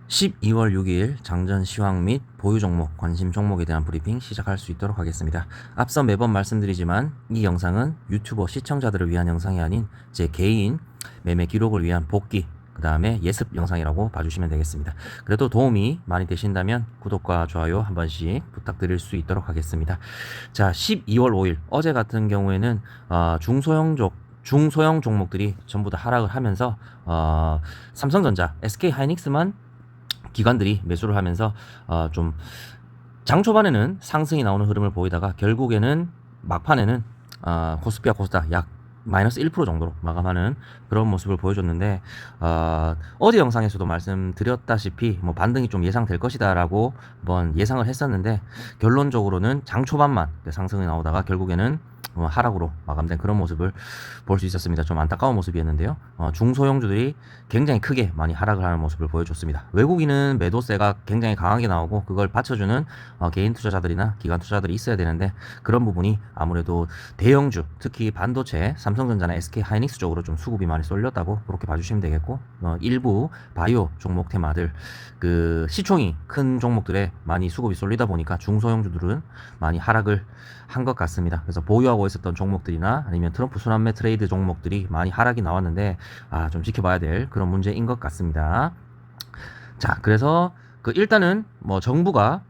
12월 6일 장전 시황 및 보유 종목, 관심 종목에 대한 브리핑 시작할 수 있도록 하겠습니다. 앞서 매번 말씀드리지만 이 영상은 유튜버 시청자들을 위한 영상이 아닌 제 개인 매매 기록을 위한 복기, 그 다음에 예습 영상이라고 봐주시면 되겠습니다. 그래도 도움이 많이 되신다면 구독과 좋아요 한 번씩 부탁드릴 수 있도록 하겠습니다. 자, 12월 5일 어제 같은 경우에는 중소형 종목들이 전부 다 하락을 하면서 삼성전자, SK하이닉스만 기관들이 매수를 하면서 좀 장 초반에는 상승이 나오는 흐름을 보이다가 결국에는 막판에는 코스피와 코스닥 약 마이너스 1% 정도로 마감하는 그런 모습을 보여줬는데 어제 영상에서도 말씀드렸다시피 뭐 반등이 좀 예상될 것이다라고 한번 예상을 했었는데 결론적으로는 장 초반만 상승이 나오다가 결국에는 하락으로 마감된 그런 모습을 볼 수 있었습니다. 좀 안타까운 모습이었는데요. 중소형주들이 굉장히 크게 많이 하락을 하는 모습을 보여줬습니다. 외국인은 매도세가 굉장히 강하게 나오고 그걸 받쳐주는 개인 투자자들이나 기관 투자자들이 있어야 되는데 그런 부분이 아무래도 대형주, 특히 반도체, 삼성전자나 SK하이닉스 쪽으로 좀 수급이 많이 쏠렸다고 그렇게 봐주시면 되겠고 일부 바이오 종목 테마들 그 시총이 큰 종목들에 많이 수급이 쏠리다 보니까 중소형주들은 많이 하락을 한 것 같습니다. 그래서 보유하고 있었던 종목들이나 아니면 트럼프 순환매 트레이드 종목들이 많이 하락이 나왔는데 좀 지켜봐야 될 그런 문제인 것 같습니다. 자, 그래서 일단은 뭐 정부가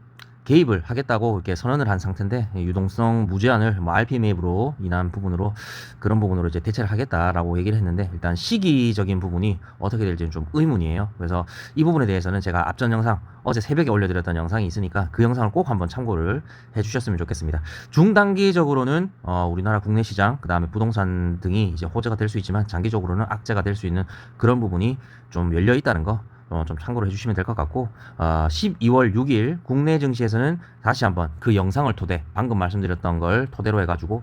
개입을 하겠다고 이렇게 선언을 한 상태인데 유동성 무제한을 뭐 RP 매입으로 인한 부분으로 그런 부분으로 이제 대체를 하겠다라고 얘기를 했는데 일단 시기적인 부분이 어떻게 될지는 좀 의문이에요. 그래서 이 부분에 대해서는 제가 앞전 영상 어제 새벽에 올려드렸던 영상이 있으니까 그 영상을 꼭 한번 참고를 해주셨으면 좋겠습니다. 중단기적으로는 우리나라 국내 시장 그 다음에 부동산 등이 이제 호재가 될 수 있지만 장기적으로는 악재가 될 수 있는 그런 부분이 좀 열려 있다는 거. 좀 참고를 해주시면 될 것 같고 12월 6일 국내 증시에서는 다시 한번 그 영상을 토대 방금 말씀드렸던 걸 토대로 해가지고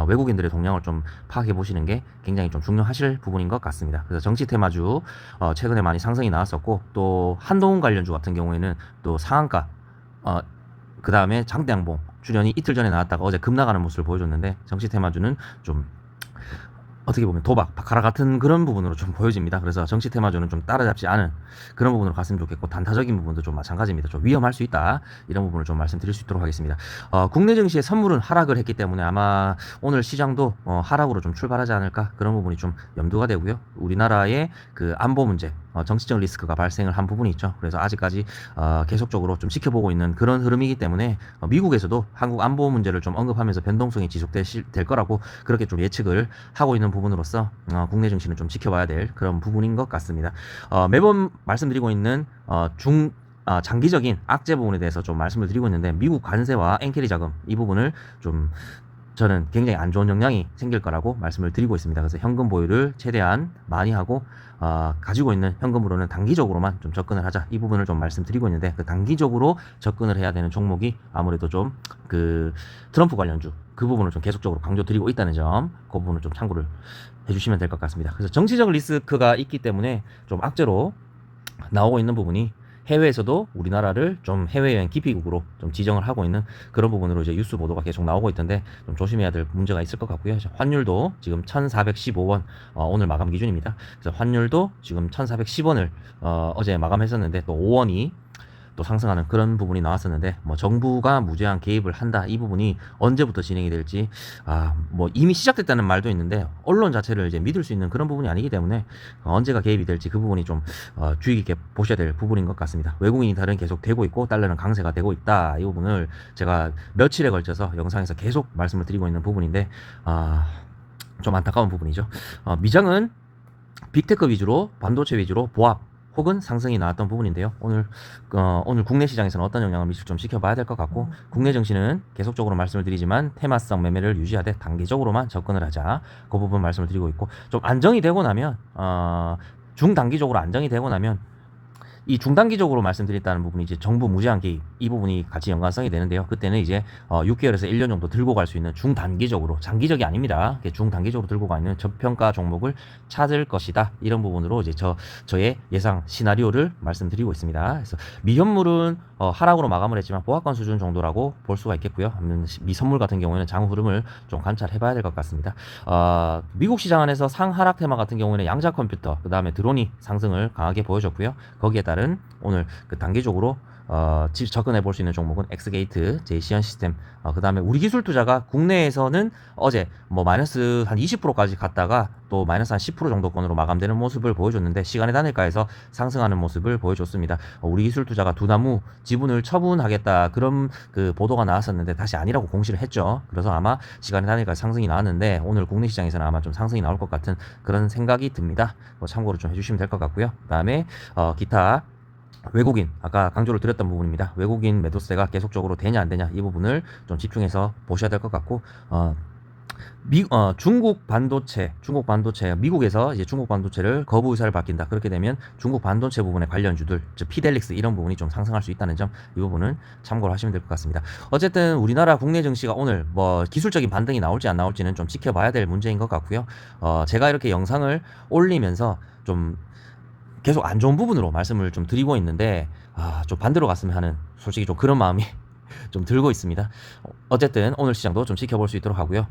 외국인들의 동향을 좀 파악해 보시는 게 굉장히 좀 중요하실 부분인 것 같습니다. 그래서 정치 테마주 최근에 많이 상승이 나왔었고 또 한동훈 관련주 같은 경우에는 또 상한가 그 다음에 장대양봉 출현이 이틀 전에 나왔다가 어제 급나가는 모습을 보여줬는데 정치 테마주는 좀 어떻게 보면 도박, 바카라 같은 그런 부분으로 좀 보여집니다. 그래서 정치 테마주는 좀 따라잡지 않은 그런 부분으로 갔으면 좋겠고 단타적인 부분도 좀 마찬가지입니다. 좀 위험할 수 있다. 이런 부분을 좀 말씀드릴 수 있도록 하겠습니다. 국내 증시의 선물은 하락을 했기 때문에 아마 오늘 시장도 하락으로 좀 출발하지 않을까 그런 부분이 좀 염두가 되고요. 우리나라의 그 안보 문제, 정치적 리스크가 발생을 한 부분이 있죠. 그래서 아직까지 계속적으로 좀 지켜보고 있는 그런 흐름이기 때문에 미국에서도 한국 안보 문제를 좀 언급하면서 변동성이 지속될 거라고 그렇게 좀 예측을 하고 있는 부분으로서 국내 증시는 좀 지켜봐야 될 그런 부분인 것 같습니다. 매번 말씀드리고 있는 장기적인 악재 부분에 대해서 좀 말씀을 드리고 있는데 미국 관세와 엔캐리 자금 이 부분을 좀 저는 굉장히 안 좋은 영향이 생길 거라고 말씀을 드리고 있습니다. 그래서 현금 보유를 최대한 많이 하고 가지고 있는 현금으로는 단기적으로만 좀 접근을 하자 이 부분을 좀 말씀드리고 있는데 그 단기적으로 접근을 해야 되는 종목이 아무래도 좀 그 트럼프 관련주 그 부분을 좀 계속적으로 강조드리고 있다는 점 그 부분을 좀 참고를 해주시면 될 것 같습니다. 그래서 정치적 리스크가 있기 때문에 좀 악재로 나오고 있는 부분이 해외에서도 우리나라를 좀 해외여행 기피국으로 좀 지정을 하고 있는 그런 부분으로 이제 뉴스 보도가 계속 나오고 있던데 좀 조심해야 될 문제가 있을 것 같고요. 환율도 지금 1,415원 오늘 마감 기준입니다. 그래서 환율도 지금 1,410원을 어제 마감했었는데 또 5원이 또 상승하는 그런 부분이 나왔었는데 뭐 정부가 무제한 개입을 한다 이 부분이 언제부터 진행이 될지 뭐 이미 시작됐다는 말도 있는데 언론 자체를 이제 믿을 수 있는 그런 부분이 아니기 때문에 언제가 개입이 될지 그 부분이 좀 주의 깊게 보셔야 될 부분인 것 같습니다. 외국인 이탈은 계속 되고 있고 달러는 강세가 되고 있다 이 부분을 제가 며칠에 걸쳐서 영상에서 계속 말씀을 드리고 있는 부분인데 좀 안타까운 부분이죠. 미장은 빅테크 위주로 반도체 위주로 보합 혹은 상승이 나왔던 부분인데요. 오늘 국내 시장에서는 어떤 영향을 미칠지 좀 지켜봐야 될 것 같고 국내 증시는 계속적으로 말씀을 드리지만 테마성 매매를 유지하되 단기적으로만 접근을 하자 그 부분 말씀을 드리고 있고 좀 안정이 되고 나면 중단기적으로 안정이 되고 나면 이 중단기적으로 말씀드렸다는 부분이 이제 정부 무제한 개입 이 부분이 같이 연관성이 되는데요. 그때는 이제 6개월에서 1년 정도 들고 갈 수 있는 중단기적으로 장기적이 아닙니다. 중단기적으로 들고 가 있는 저평가 종목을 찾을 것이다. 이런 부분으로 이제 저의 예상 시나리오를 말씀드리고 있습니다. 그래서 미현물은 하락으로 마감을 했지만 보합권 수준 정도라고 볼 수가 있겠고요. 미선물 같은 경우에는 장후 흐름을 좀 관찰해봐야 될 것 같습니다. 미국 시장 안에서 상하락 테마 같은 경우에는 양자 컴퓨터 그 다음에 드론이 상승을 강하게 보여줬고요. 거기에 따라 날은 오늘 그 단기적으로 접근해 볼 수 있는 종목은 엑스게이트, 제이시언 시스템, 그 다음에 우리 기술 투자가 국내에서는 어제 뭐 마이너스 한 20%까지 갔다가 또 마이너스 한 10% 정도권으로 마감되는 모습을 보여줬는데 시간의 단일가에서 상승하는 모습을 보여줬습니다. 우리 기술 투자가 두나무 지분을 처분하겠다 그런 그 보도가 나왔었는데 다시 아니라고 공시를 했죠. 그래서 아마 시간의 단일가 상승이 나왔는데 오늘 국내 시장에서는 아마 좀 상승이 나올 것 같은 그런 생각이 듭니다. 참고로 좀 해주시면 될 것 같고요. 그다음에 기타 외국인 아까 강조를 드렸던 부분입니다. 외국인 매도세가 계속적으로 되냐 안 되냐 이 부분을 좀 집중해서 보셔야 될 것 같고 중국 반도체 미국에서 이제 중국 반도체를 거부 의사를 밝힌다. 그렇게 되면 중국 반도체 부분의 관련주들, 즉 피델릭스 이런 부분이 좀 상승할 수 있다는 점, 이 부분은 참고를 하시면 될 것 같습니다. 어쨌든 우리나라 국내 증시가 오늘 뭐 기술적인 반등이 나올지 안 나올지는 좀 지켜봐야 될 문제인 것 같고요. 제가 이렇게 영상을 올리면서 좀 계속 안 좋은 부분으로 말씀을 좀 드리고 있는데 좀 반대로 갔으면 하는 솔직히 좀 그런 마음이 좀 들고 있습니다. 어쨌든 오늘 시장도 좀 지켜볼 수 있도록 하고요.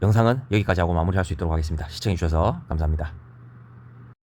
영상은 여기까지 하고 마무리할 수 있도록 하겠습니다. 시청해 주셔서 감사합니다.